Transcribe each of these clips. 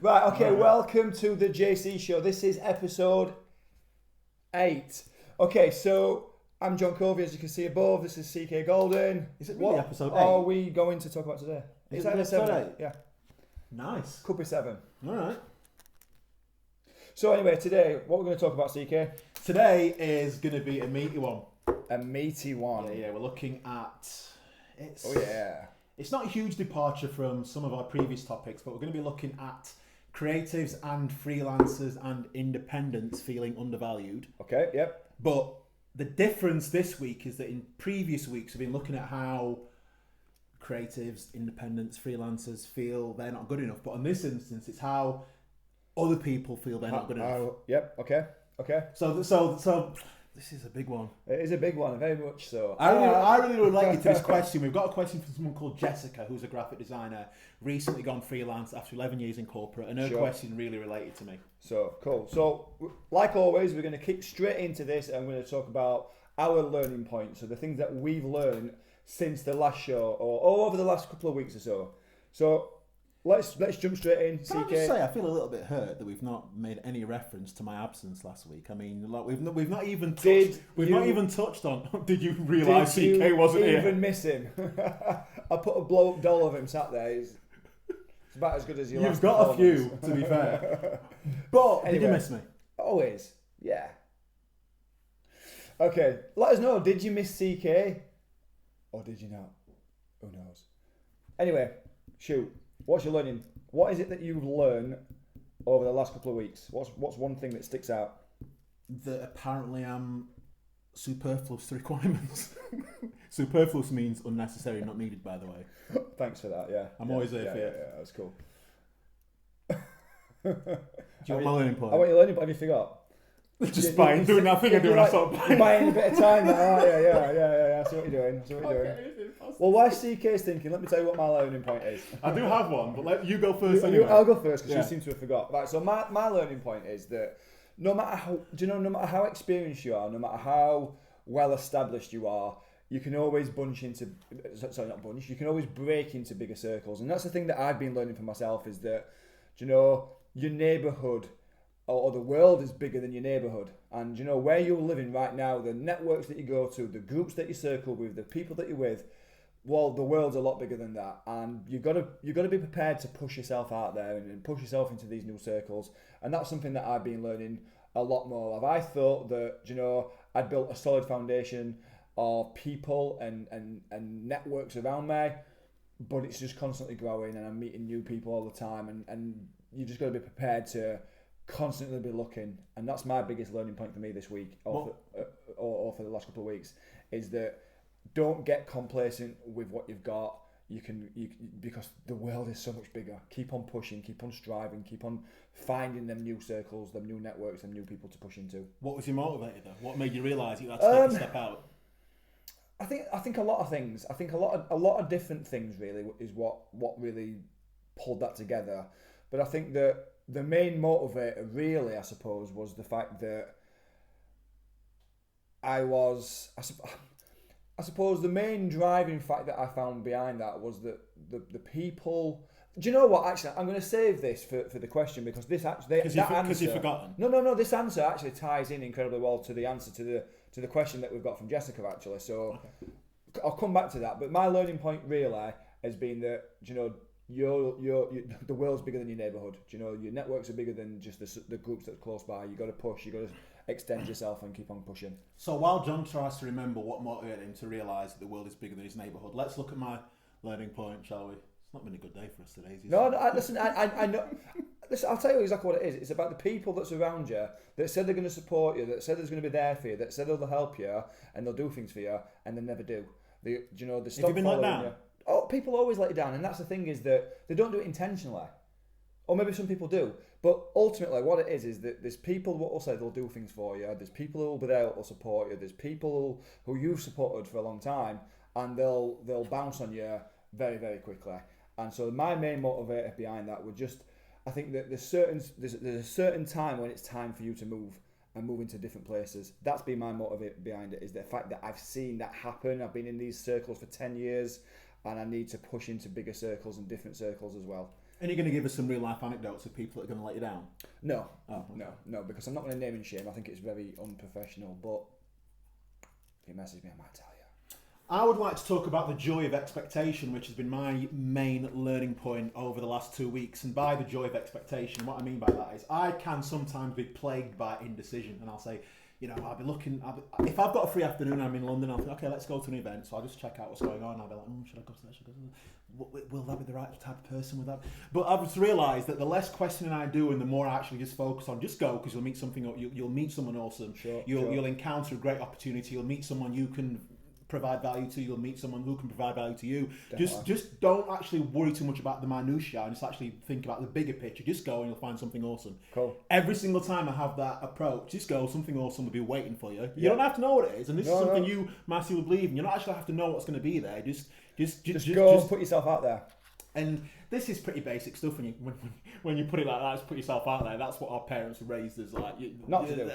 Right, okay, welcome to the JC Show. This is episode 8. Okay, so I'm Jon Covey, as you can see above. This is CK Goldiing. Is it really episode 8? Are we going to talk about today? Is it episode 8? Yeah. Nice. Could be 7. Alright. So anyway, today, what we're going to talk about, CK? Today is going to be a meaty one. A meaty one. Yeah, we're looking at... It's not a huge departure from some of our previous topics, but we're going to be looking at creatives and freelancers and independents feeling undervalued. Okay, yep. But the difference this week is that in previous weeks we've been looking at how creatives, independents, freelancers feel they're not good enough. But in this instance, it's how other people feel they're not good enough. Yep, okay. So this is a big one. It is a big one, very much so. I really relate to this question. We've got a question from someone called Jessica, who's a graphic designer, recently gone freelance after 11 years in corporate, and her question really related to me. So, cool. So, like always, we're going to kick straight into this, and we're going to talk about our learning points, so the things that we've learned since the last show, or over the last couple of weeks or so. So, let's jump straight in. Can I just say, I feel a little bit hurt that we've not made any reference to my absence last week. I mean, like we've not even touched on. Did you realise CK wasn't here? Even miss him? I put a blow up doll of him sat there. It's about as good as your. You've got a few, to be fair. But anyway, did you miss me? Always, yeah. Okay, let us know. Did you miss CK, or did you not? Who knows? Anyway, shoot. What's your learning? What is it that you've learned over the last couple of weeks? What's one thing that sticks out? That apparently I'm superfluous to requirements. Superfluous means unnecessary, not needed, by the way. Thanks for that, yeah. I'm always there for you. Yeah, that's cool. Do you want my learning point? I want your learning point. Have you forgot? Just buying, doing nothing and doing I start buying. You're buying a bit of time now, aren't you? Yeah. I see what you're doing. Well, while CK's thinking, let me tell you what my learning point is. I do have one, but let you go first anyway. I'll go first because you seem to have forgot. Right, so my learning point is that no matter how experienced you are, no matter how well established you are, you can always you can always break into bigger circles. And that's the thing that I've been learning for myself is that, your neighbourhood or the world is bigger than your neighbourhood, and where you're living right now, the networks that you go to, the groups that you circle with, the people that you're with, well, the world's a lot bigger than that, and you've got to be prepared to push yourself out there and push yourself into these new circles. And that's something that I've been learning a lot more of. I thought that I'd built a solid foundation of people and networks around me, but it's just constantly growing, and I'm meeting new people all the time, and you just got to be prepared to constantly be looking. And that's my biggest learning point for me this week, or for the last couple of weeks, is that don't get complacent with what you've got. You can because the world is so much bigger. Keep on pushing, keep on striving, keep on finding them new circles, them new networks, them new people to push into. What was your motivator though? What made you realise you had to take a step out? I think a lot of things. I think a lot of different things really is what really pulled that together. But I think that the main motivator really, I suppose, was the fact that I suppose the main driving fact that I found behind that was that the people. Do you know what? Actually, I'm going to save this for the question, because this actually because you've forgotten. No. This answer actually ties in incredibly well to the answer to the question that we've got from Jessica actually. So I'll come back to that. But my learning point really has been that the world's bigger than your neighbourhood. Your networks are bigger than just the groups that's close by. You got to push. You got to extend yourself and keep on pushing. So while John tries to remember what motivated him to realise that the world is bigger than his neighbourhood, let's look at my learning point, shall we? It's not been a good day for us today. Listen. I know. Listen, I'll tell you exactly what it is. It's about the people that's around you that said they're going to support you, that said they're going to be there for you, that said they'll help you and they'll do things for you, and they never do. They stop. Have you been let down? You. Oh, people always let you down, and that's the thing, is that they don't do it intentionally, or maybe some people do. But ultimately, what it is that there's people who will say they'll do things for you. There's people who will be there that will support you. There's people who you've supported for a long time, and they'll bounce on you very, very quickly. And so my main motivator behind that would just, I think that there's a certain time when it's time for you to move and move into different places. That's been my motivator behind it, is the fact that I've seen that happen. I've been in these circles for 10 years, and I need to push into bigger circles and different circles as well. And you're going to give us some real life anecdotes of people that are going to let you down? No. Oh, okay. No, because I'm not going to name and shame. I think it's very unprofessional, but if you message me, I might tell you. I would like to talk about the joy of expectation, which has been my main learning point over the last 2 weeks. And by the joy of expectation, what I mean by that is I can sometimes be plagued by indecision, and I'll say, I'll be looking. If I've got a free afternoon and I'm in London, I'll think, okay, let's go to an event. So I'll just check out what's going on. I'll be like, should I go to that? Should I go to that? Will that be the right type of person with that? But I've just realised that the less questioning I do and the more I actually just focus on, just go, because you'll meet you'll meet someone awesome. Sure, You'll encounter a great opportunity. You'll meet someone you can provide value to. You'll meet someone who can provide value to you. Just don't actually worry too much about the minutiae and just actually think about the bigger picture. Just go and you'll find something awesome. Cool. Every single time I have that approach, just go, something awesome will be waiting for you. You don't have to know what it is, and this is something you massively believe in. You don't actually have to know what's going to be there. Just go and put yourself out there. And this is pretty basic stuff when you put it like that. Just put yourself out there. That's what our parents raised us like. Not to do.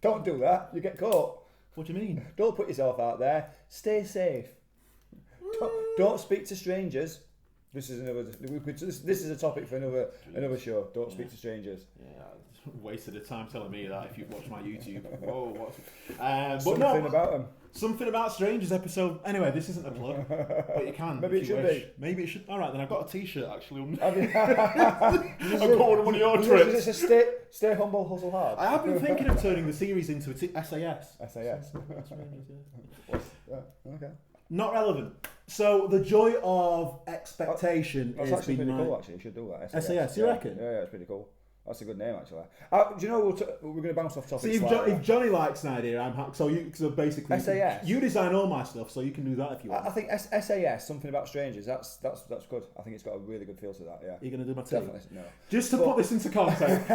Don't do that. You get caught. What do you mean? Don't put yourself out there. Stay safe. Don't speak to strangers. This is a topic for another show. Don't speak to strangers. Yeah, wasted of time telling me that if you've watched my YouTube. Whoa, what's something about them. Something about strangers episode. Anyway, this isn't a plug, but you can. Maybe it should be. Maybe it should. All right, then I've got a T-shirt actually. I've got one of your trips. Is this a stay humble, hustle hard? I have been thinking of turning the series into a SAS. SAS. Okay. Not relevant. So the joy of expectation that's is actually pretty cool. Actually, you should do that. SAS, you reckon? Yeah, it's pretty cool. That's a good name, actually. Do you know we're going to bounce off topic? So if Johnny likes an idea, so basically SAS. You design all my stuff, so you can do that if you want. I think SAS, something about strangers. That's good. I think it's got a really good feel to that. Yeah. You're going to do my team? Definitely no. Just to put this into context.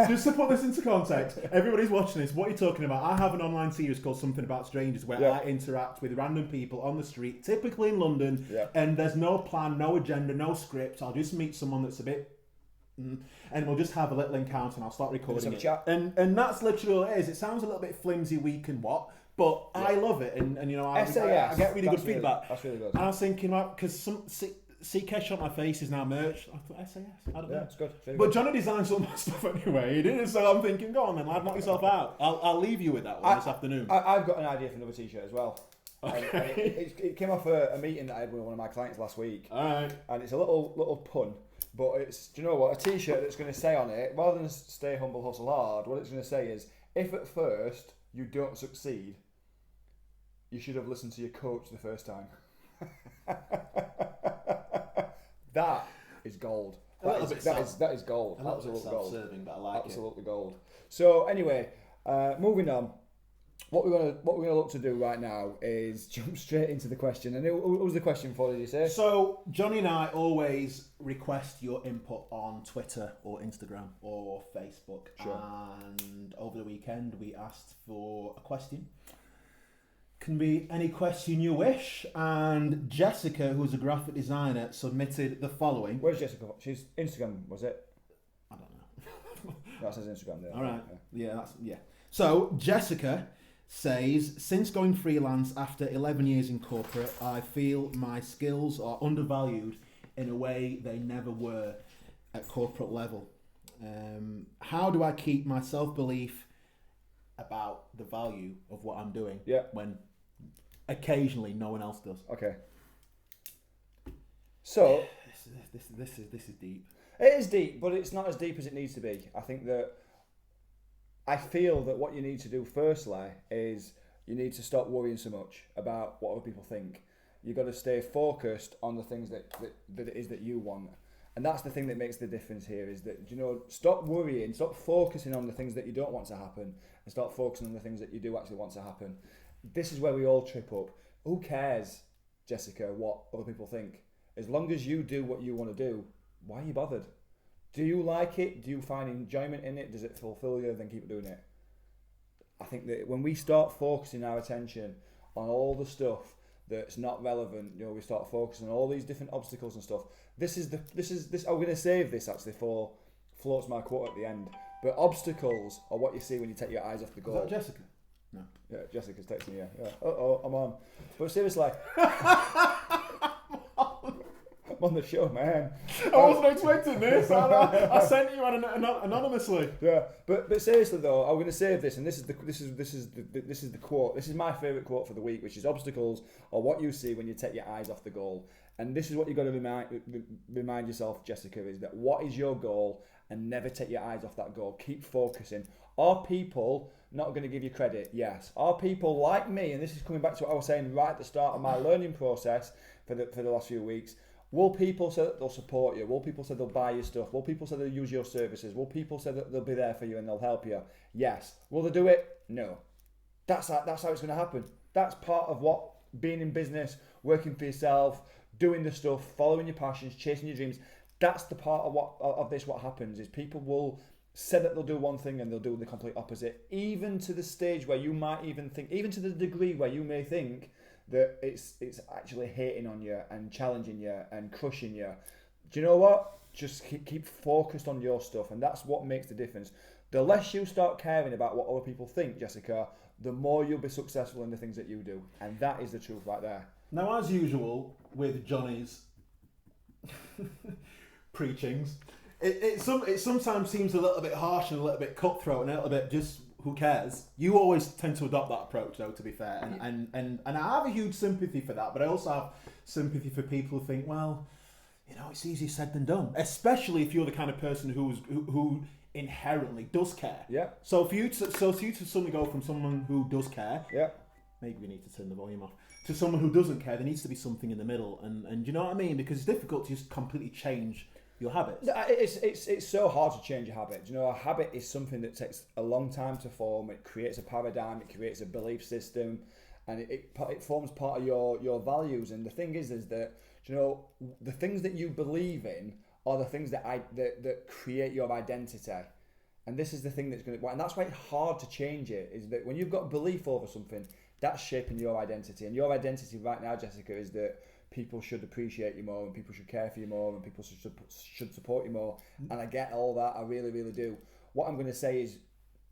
Everybody's watching this. What are you talking about? I have an online series called Something About Strangers, where I interact with random people on the street, typically in London, and there's no plan, no agenda, no script. I'll just meet someone that's a bit. And we'll just have a little encounter and I'll start recording it. And that's literally all it is. It sounds a little bit flimsy, weak and what, but I love it. And I get really good feedback. That's really good. And I was thinking, because some CK Shot My Face is now merch. I thought SAS. I don't know. It's good. Really but good. Johnny designs all my stuff anyway. He did, so I'm thinking, go on then, lad, knock yourself out. I'll leave you with that one this afternoon. I've got an idea for another T-shirt as well. Okay. It came off a meeting that I had with one of my clients last week. All right. And it's a little pun. But it's, do you know what, a T-shirt that's going to say on it, rather than stay humble, hustle hard, what it's going to say is, if at first you don't succeed, you should have listened to your coach the first time. That is gold. That is gold. Absolute gold. But I like Absolutely gold. So anyway, moving on. What we're gonna look to do right now is jump straight into the question. And what was the question for? Did you say? So Johnny and I always request your input on Twitter or Instagram or Facebook. Sure. And over the weekend we asked for a question. Can be any question you wish. And Jessica, who's a graphic designer, submitted the following. Where's Jessica? She's Instagram, was it? I don't know. That says Instagram there. All right. Yeah. So Jessica says, since going freelance after 11 years in corporate, I feel my skills are undervalued in a way they never were at corporate level. How do I keep my self-belief about the value of what I'm doing when occasionally no one else does? Okay. So this is deep. It is deep, but it's not as deep as it needs to be. I feel that what you need to do firstly is you need to stop worrying so much about what other people think. You've got to stay focused on the things that it is that you want. And that's the thing that makes the difference here is that, stop worrying, stop focusing on the things that you don't want to happen and start focusing on the things that you do actually want to happen. This is where we all trip up. Who cares, Jessica, what other people think? As long as you do what you want to do, why are you bothered? Do you like it? Do you find enjoyment in it? Does it fulfill you? Then keep doing it. I think that when we start focusing our attention on all the stuff that's not relevant, we start focusing on all these different obstacles and stuff. This. I'm going to save this actually for floats my quote at the end. But obstacles are what you see when you take your eyes off the goal. Is that Jessica? No. Yeah, Jessica's texting you. Yeah. I'm on. But seriously. on the show, man. I wasn't expecting this. I sent you anonymously. Yeah, but seriously though, I'm going to save this, and this is the quote. This is my favourite quote for the week, which is obstacles are what you see when you take your eyes off the goal. And this is what you've got to remind yourself, Jessica, is that what is your goal, and never take your eyes off that goal. Keep focusing. Are people not going to give you credit? Yes. Are people like me, and this is coming back to what I was saying right at the start of my learning process for the last few weeks, will people say that they'll support you? Will people say they'll buy your stuff? Will people say they'll use your services? Will people say that they'll be there for you and they'll help you? Yes. Will they do it? No. That's how it's going to happen. That's part of what being in business, working for yourself, doing the stuff, following your passions, chasing your dreams. That's the part of what happens is people will say that they'll do one thing and they'll do the complete opposite, even to the stage where you might even think, even to the degree where you may think that it's actually hating on you and challenging you and crushing you. Do you know what? Just keep focused on your stuff, and that's what makes the difference. The less you start caring about what other people think, Jessica, the more you'll be successful in the things that you do, and that is the truth right there. Now, as usual with Johnny's preachings, it sometimes seems a little bit harsh and a little bit cutthroat and a little bit just who cares. You always tend to adopt that approach, though, to be fair, and I have a huge sympathy for that, but I also have sympathy for people who think, well, you know, it's easier said than done, especially if you're the kind of person who inherently does care. Yeah. So for you to suddenly go from someone who does care, yeah, maybe we need to turn the volume off, to someone who doesn't care, there needs to be something in the middle, and you know what I mean? Because it's difficult to just completely change your habits. It's so hard to change a habit. You know, a habit is something that takes a long time to form. It creates a paradigm, it creates a belief system, and it forms part of your values. And the thing is that, you know, the things that you believe in are the things that create your identity. And this is the thing that's going to, and that's why it's hard to change it, is that when you've got belief over something, that's shaping your identity. And your identity right now, Jessica, is that people should appreciate you more, and people should care for you more, and people should support you more. And I get all that, I really, really do. What I'm going to say is,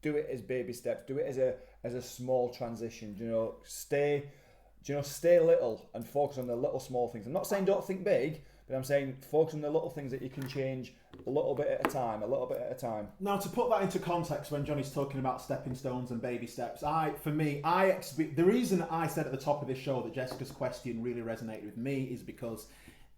do it as baby steps. Do it as a small transition. Stay little and focus on the little small things. I'm not saying don't think big, but I'm saying focus on the little things that you can change a little bit at a time. Now, to put that into context, when Johnny's talking about stepping stones and baby steps, the reason I said at the top of this show that Jessica's question really resonated with me is because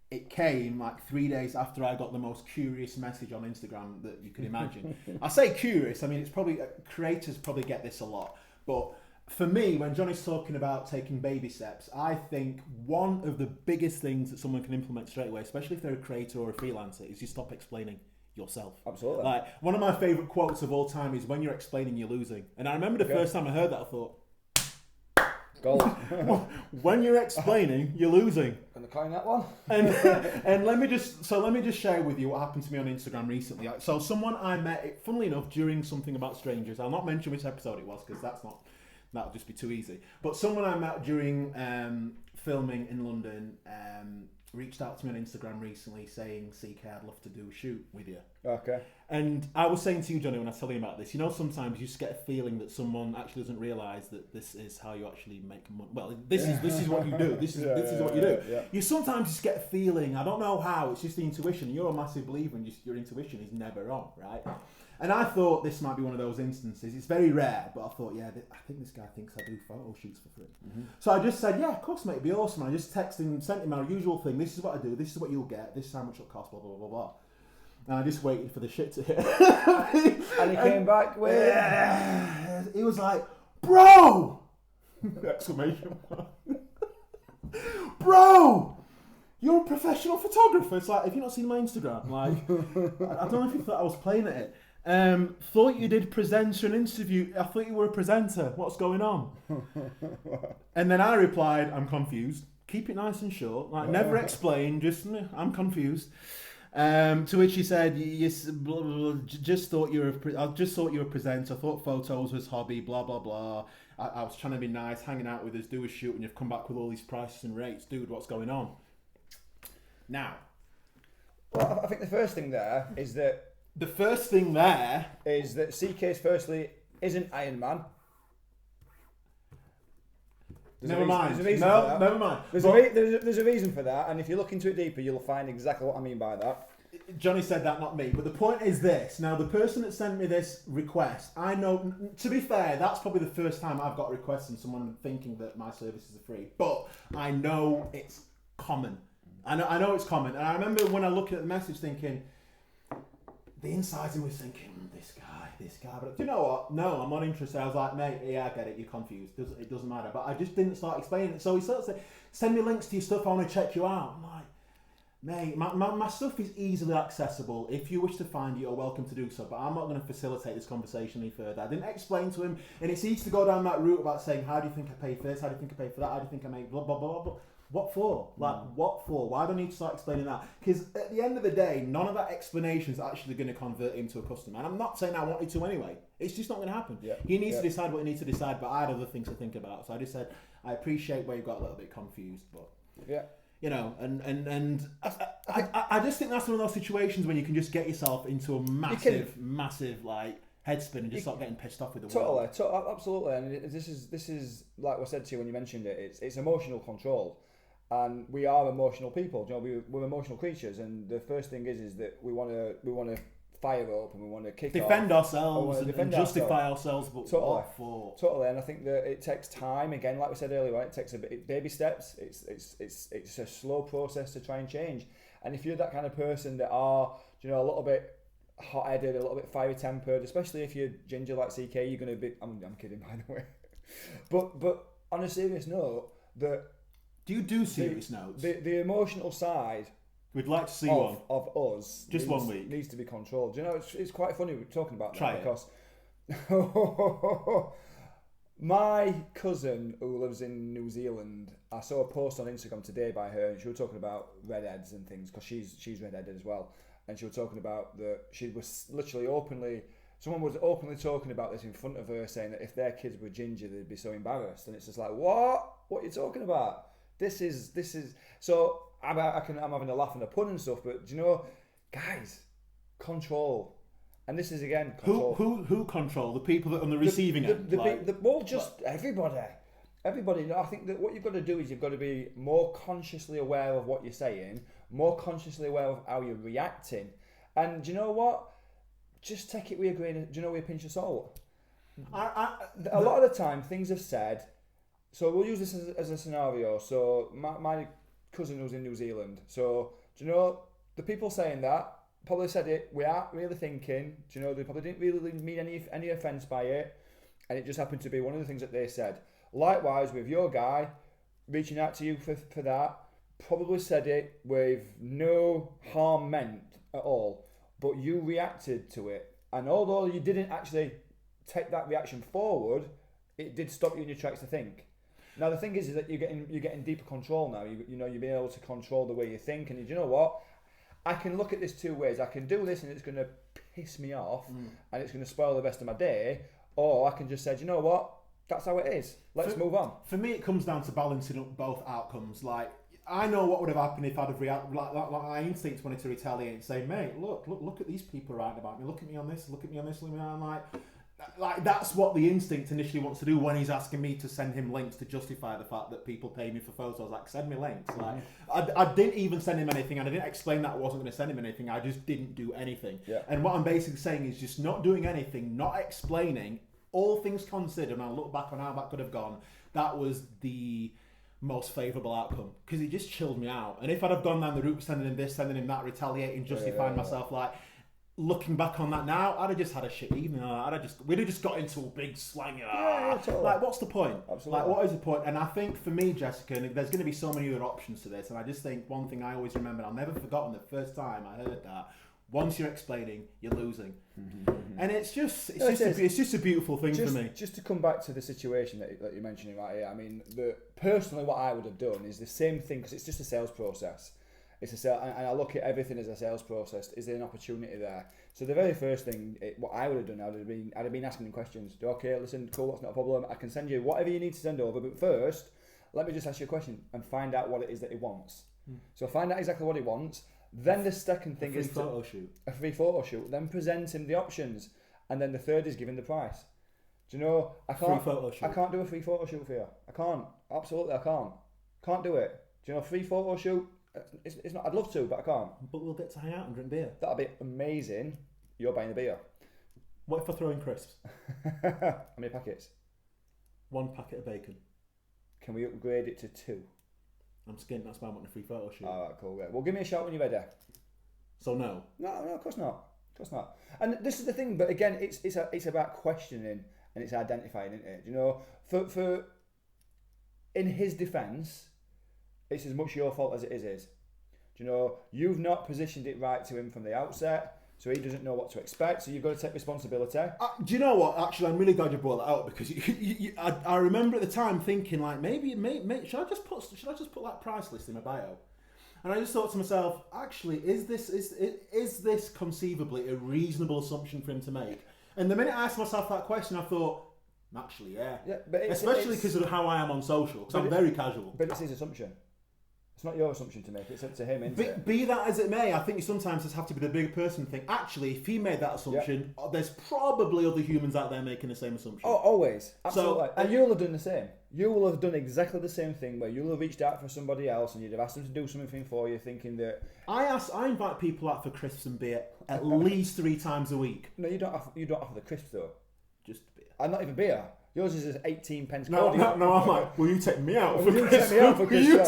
it came like 3 days after I got the most curious message on Instagram that you could imagine. I say curious, I mean, it's probably, creators probably get this a lot, but for me, when Johnny's talking about taking baby steps, I think one of the biggest things that someone can implement straight away, especially if they're a creator or a freelancer, is you stop explaining yourself. Absolutely. Like, one of my favourite quotes of all time is, when you're explaining, you're losing. And I remember the first time I heard that, I thought, gold. When you're explaining, you're losing. Gonna coin that one. And let me just share with you what happened to me on Instagram recently. So someone I met, funnily enough, during something about strangers. I'll not mention which episode it was because that'll just be too easy. But someone I met during filming in London reached out to me on Instagram recently saying, CK, I'd love to do a shoot with you. Okay. And I was saying to you, Johnny, when I was telling you about this, you know, sometimes you just get a feeling that someone actually doesn't realise that this is how you actually make money. Well, this is what you do. This is what you do. Yeah. You sometimes just get a feeling, I don't know how, it's just the intuition. You're a massive believer and your intuition is never wrong, right? And I thought this might be one of those instances. It's very rare, but I thought, I think this guy thinks I do photo shoots for free. Mm-hmm. So I just said, yeah, of course, mate, it'd be awesome. I just texted him, sent him our usual thing. This is what I do. This is what you'll get. This is how much it'll cost, blah, blah, blah, blah. And I just waited for the shit to hit. And he came back with... Yeah. He was like, bro! Exclamation mark. Bro! You're a professional photographer. It's like, have you not seen my Instagram? Like, I don't know if you thought I was playing at it. Thought you did presenter an interview. I thought you were a presenter. What's going on? And then I replied, I'm confused. Keep it nice and short. Like, never explain. Just, I'm confused. To which he said, yes, blah, blah, blah, just thought you were a presenter. Thought photos was hobby. Blah blah blah. I was trying to be nice, hanging out with us, do a shoot, and you've come back with all these prices and rates, dude. What's going on? Now, well, I think the first thing there is that. The first thing there is that CK's firstly isn't Iron Man. Never mind. There's a reason for that. Never mind. There's a reason for that, and if you look into it deeper, you'll find exactly what I mean by that. Johnny said that, not me. But the point is this. Now, the person that sent me this request, I know, to be fair, that's probably the first time I've got a request from someone thinking that my services are free. But I know it's common. I know it's common. And I remember when I looked at the message thinking, the inside of me was thinking, this guy. But do you know what? No, I'm not interested. I was like, mate, yeah, I get it. You're confused. It doesn't matter. But I just didn't start explaining it. So he started saying, send me links to your stuff. I want to check you out. I'm like, mate, my stuff is easily accessible. If you wish to find it, you're welcome to do so. But I'm not going to facilitate this conversation any further. I didn't explain to him. And it's easy to go down that route about saying, how do you think I pay for this? How do you think I pay for that? How do you think I make blah, blah, blah, blah. What for? What for? Why do I need to start explaining that? Because at the end of the day, none of that explanation is actually going to convert into a customer. And I'm not saying I wanted to anyway. It's just not going to happen. Yeah. He needs to decide what he needs to decide, but I had other things to think about. So I just said, I appreciate where you got a little bit confused, but yeah. You know, and I just think that's one of those situations when you can just get yourself into a massive like headspin and just start getting pissed off with the world. Absolutely. And this is like I said to you when you mentioned it. It's emotional control. And we are emotional people. You know, we're emotional creatures, and the first thing is that we want to fire up and we want to defend ourselves and justify ourselves. But totally. And I think that it takes time. Again, like we said earlier, right? It takes baby steps. It's a slow process to try and change. And if you're that kind of person that are, you know, a little bit hot-headed, a little bit fiery-tempered, especially if you're ginger like CK, you're going to be. I'm kidding, by the way. But on a serious note, do you do serious notes? The emotional side. We'd like to see one of us. Just 1 week needs to be controlled. You know, it's quite funny we're talking about that because my cousin who lives in New Zealand, I saw a post on Instagram today by her, and she was talking about redheads and things because she's redheaded as well, and she was talking about that she was literally someone was openly talking about this in front of her, saying that if their kids were ginger, they'd be so embarrassed, and it's just like, what are you talking about? This is so. I'm having a laugh and a pun and stuff, but do you know, guys, control. And this is again control. Who control? The people that are on the receiving end. Everybody. Everybody. I think that what you've got to do is you've got to be more consciously aware of what you're saying, more consciously aware of how you're reacting, and do you know what? Just take it with a pinch of salt. A lot of the time, things are said. So we'll use this as a scenario. So my cousin was in New Zealand. So, do you know, the people saying that probably said it without really thinking. Do you know, they probably didn't really mean any offence by it. And it just happened to be one of the things that they said. Likewise, with your guy reaching out to you for that, probably said it with no harm meant at all. But you reacted to it. And although you didn't actually take that reaction forward, it did stop you in your tracks to think. Now the thing is that you're getting deeper control now. You know, you're being able to control the way you think, and you know what? I can look at this two ways. I can do this, and it's going to piss me off, and it's going to spoil the rest of my day, or I can just say, do you know what? That's how it is. Let's move on. For me, it comes down to balancing up both outcomes. Like, I know what would have happened if I'd have reacted. Like my instincts wanted to retaliate and say, mate, look at these people writing about me. Look at me on this. Look at me on this. Look at me on that. Like that's what the instinct initially wants to do when he's asking me to send him links to justify the fact that people pay me for photos. Like, send me links. Like, I didn't even send him anything, and I didn't explain that I wasn't going to send him anything. I just didn't do anything. Yeah. And what I'm basically saying is just not doing anything, not explaining. All things considered, and I look back on how that could have gone, that was the most favourable outcome because it just chilled me out. And if I'd have gone down the route of sending him this, sending him that, retaliating, justifying myself, like. Looking back on that now, I'd have just had a shit evening. We'd have just got into a big slang. Totally. Like, what's the point? Absolutely. Like, what is the point? And I think for me, Jessica, there's going to be so many other options to this. And I just think one thing I always remember, I'll never forgotten the first time I heard that. Once you're explaining, you're losing, and it's just a beautiful thing for me. Just to come back to the situation that you're mentioning right here, I mean, personally, what I would have done is the same thing because it's just a sales process. It's a sale, and I look at everything as a sales process. Is there an opportunity there? So the very first thing, what I would have done, I'd have been asking them questions. Okay, listen, cool, that's not a problem. I can send you whatever you need to send over, but first, let me just ask you a question and find out what it is that he wants. So find out exactly what he wants. Then the second thing is a free photo shoot. Then present him the options, and then the third is giving the price. Do you know? I can't do a free photo shoot for you. I Absolutely, I can't. Can't do it. Do you know, free photo shoot? It's not. I'd love to, but I can't. But we'll get to hang out and drink beer. That'd be amazing. You're buying the beer. What if I throw in crisps? How many packets? 1 packet of bacon. Can we upgrade it to 2? I'm skint. That's why I want a free photo shoot. All right, cool. Yeah. Well, give me a shout when you're ready. So no. No, of course not. Of course not. And this is the thing. But again, it's about questioning and it's identifying, isn't it? You know, for in his defence, it's as much your fault as it is his. Do you know, you've not positioned it right to him from the outset. So he doesn't know what to expect. So you've got to take responsibility. Do you know what? Actually, I'm really glad you brought that out because I remember at the time thinking like maybe should I just put that price list in my bio? And I just thought to myself, actually, is this conceivably a reasonable assumption for him to make? And the minute I asked myself that question, I thought, actually, yeah. But especially because of how I am on social, because I'm very casual. But it's his assumption. It's not your assumption to make. It's up to him, isn't it? Be that as it may, I think you sometimes just have to be the bigger person and think, actually, if he made that assumption, there's probably other humans out there making the same assumption. Oh, always. Absolutely. So, and you'll have done the same. You will have done exactly the same thing where you'll have reached out for somebody else and you'd have asked them to do something for you thinking that... I invite people out for crisps and beer at least 3 times a week. No, you don't offer the crisps though. Just beer. And not even beer. Yours is 18 pence. No, I'm like, will you take me out for Christmas?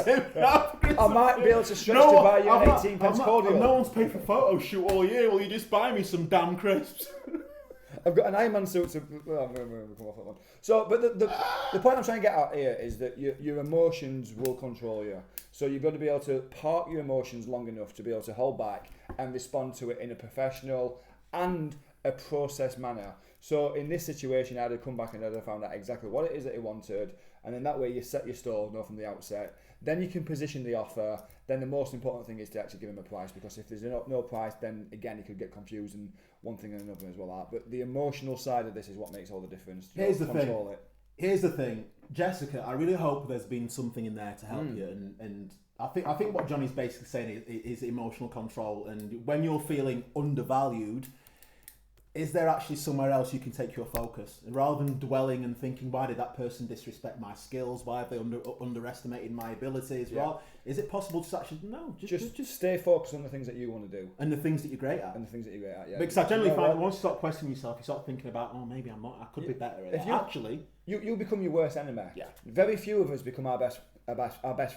I might be able to stretch to buy you an 18 pence cordial. No one's paid for photo shoot all year. Will you just buy me some damn crisps? I've got an Iron Man suit. I'm going to come off that one. So, but the point I'm trying to get out here is that your emotions will control you. So you've got to be able to park your emotions long enough to be able to hold back and respond to it in a professional and a process manner. So in this situation, I'd have come back and I'd have found out exactly what it is that he wanted, and then that way you set your stall, know from the outset. Then you can position the offer. Then the most important thing is to actually give him a price, because if there's no price, then again he could get confused and one thing and another as well. But the emotional side of this is what makes all the difference. Here's the thing, Jessica. I really hope there's been something in there to help you, and I think what Johnny's basically saying is emotional control, and when you're feeling undervalued, is there actually somewhere else you can take your focus? And rather than dwelling and thinking, why did that person disrespect my skills? Why have they underestimated my abilities? Yeah. Well, is it possible to actually, no, just stay focused on the things that you want to do. And the things that you're great at. Yeah. Because I generally find once you start questioning yourself, you start thinking about, oh, maybe I'm not, I could be better at it. You become your worst enemy. Yeah. Very few of us become our best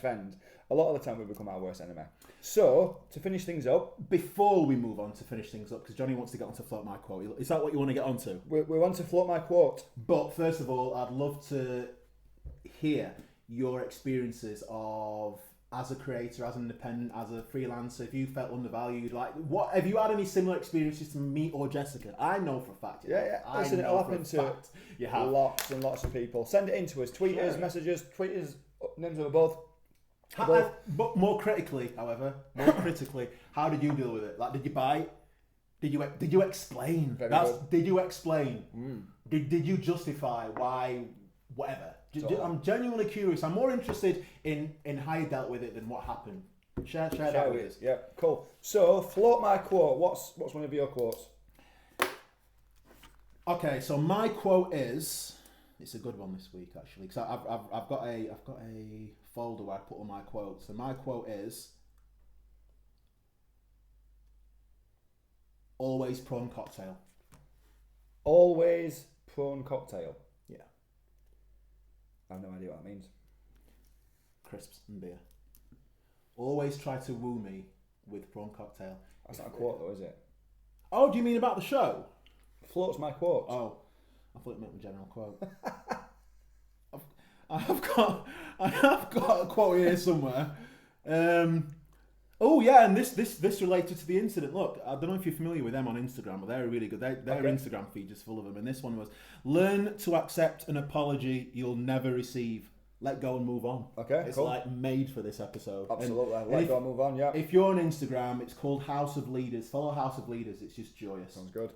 friend. A lot of the time we become our worst enemy. So, to finish things up... Before we move on to finish things up, because Johnny wants to get on to Float My Quote. Is that what you want to get on to? We're on to Float My Quote. But first of all, I'd love to hear your experiences of, as a creator, as an independent, as a freelancer, if you felt undervalued, what have you had any similar experiences to me or Jessica? I know for a fact. Listen, it'll happen to you have lots and lots of people. Send it in to us. Tweet us, message us, tweet us, names of both. But more critically, however, how did you deal with it? Like, did you bite? Did you explain? Did you explain? Did you justify why? Whatever. I'm genuinely curious. I'm more interested in how you dealt with it than what happened. Share that with us. Yeah, cool. So, Float My Quote. What's one of your quotes? Okay, so my quote is. It's a good one this week actually, because I've got a folder where I put all my quotes, and my quote is always prawn cocktail. Always prawn cocktail. Yeah. I have no idea what that means. Crisps and beer. Always try to woo me with prawn cocktail. That's not a quote though, is it? Oh, do you mean about the show? Float's my quote. Oh, I thought it meant the general quote. I have got a quote here somewhere. Oh yeah, and this related to the incident. Look, I don't know if you're familiar with them on Instagram, but they're really good. Their Instagram feed is full of them. And this one was, learn to accept an apology you'll never receive. Let go and move on. Okay, it's cool. Like made for this episode. Absolutely. Let go and move on, yeah. If you're on Instagram, it's called House of Leaders. Follow House of Leaders. It's just joyous. Sounds good.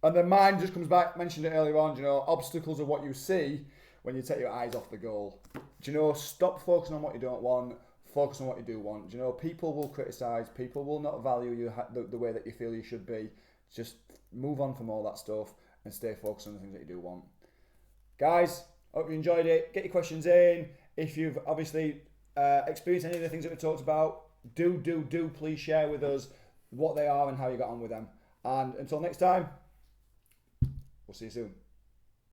And then mine just comes back, mentioned it earlier on, obstacles are what you see when you take your eyes off the goal. Stop focusing on what you don't want, focus on what you do want. People will criticise, people will not value you the way that you feel you should be. Just move on from all that stuff and stay focused on the things that you do want. Guys, hope you enjoyed it. Get your questions in. If you've obviously experienced any of the things that we talked about, do please share with us what they are and how you got on with them. And until next time, we'll see you soon.